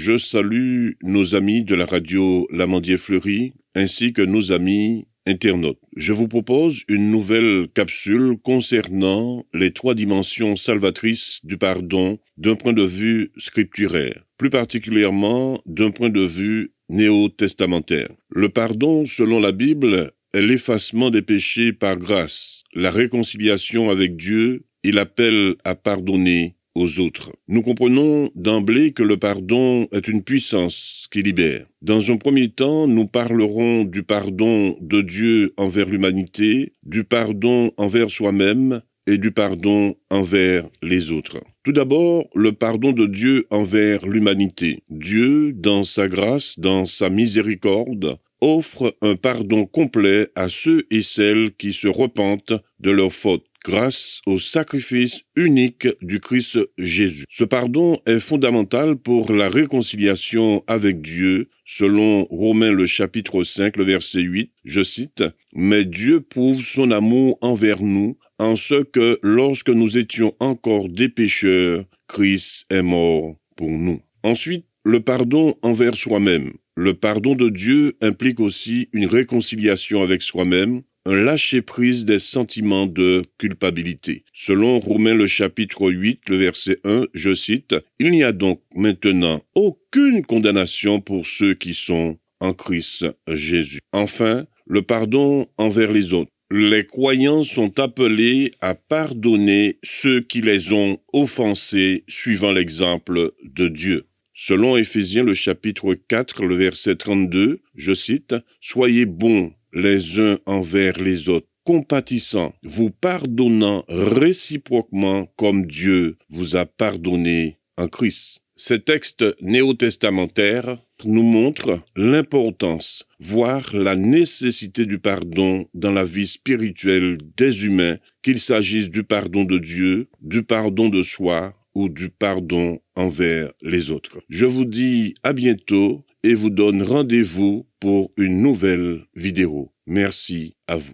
Je salue nos amis de la radio L'Amandier-Fleury ainsi que nos amis internautes. Je vous propose une nouvelle capsule concernant les 3 dimensions salvatrices du pardon d'un point de vue scripturaire, plus particulièrement d'un point de vue néo-testamentaire. Le pardon, selon la Bible, est l'effacement des péchés par grâce, la réconciliation avec Dieu et l'appel à pardonner aux autres. Nous comprenons d'emblée que le pardon est une puissance qui libère. Dans un premier temps, nous parlerons du pardon de Dieu envers l'humanité, du pardon envers soi-même et du pardon envers les autres. Tout d'abord, le pardon de Dieu envers l'humanité. Dieu, dans sa grâce, dans sa miséricorde, offre un pardon complet à ceux et celles qui se repentent de leurs fautes, grâce au sacrifice unique du Christ Jésus. Ce pardon est fondamental pour la réconciliation avec Dieu, selon Romains le chapitre 5, le verset 8, je cite, « Mais Dieu prouve son amour envers nous, en ce que, lorsque nous étions encore des pécheurs, Christ est mort pour nous. » Ensuite, le pardon envers soi-même. Le pardon de Dieu implique aussi une réconciliation avec soi-même, un lâcher-prise des sentiments de culpabilité. Selon Romains le chapitre 8, le verset 1, je cite, « Il n'y a donc maintenant aucune condamnation pour ceux qui sont en Christ Jésus. » Enfin, le pardon envers les autres. Les croyants sont appelés à pardonner ceux qui les ont offensés suivant l'exemple de Dieu. Selon Éphésiens le chapitre 4, le verset 32, je cite, « Soyez bons les uns envers les autres, compatissants, vous pardonnant réciproquement comme Dieu vous a pardonné en Christ. » Ces textes néo-testamentaires nous montrent l'importance, voire la nécessité du pardon dans la vie spirituelle des humains, qu'il s'agisse du pardon de Dieu, du pardon de soi ou du pardon envers les autres. Je vous dis à bientôt et vous donne rendez-vous pour une nouvelle vidéo. Merci à vous.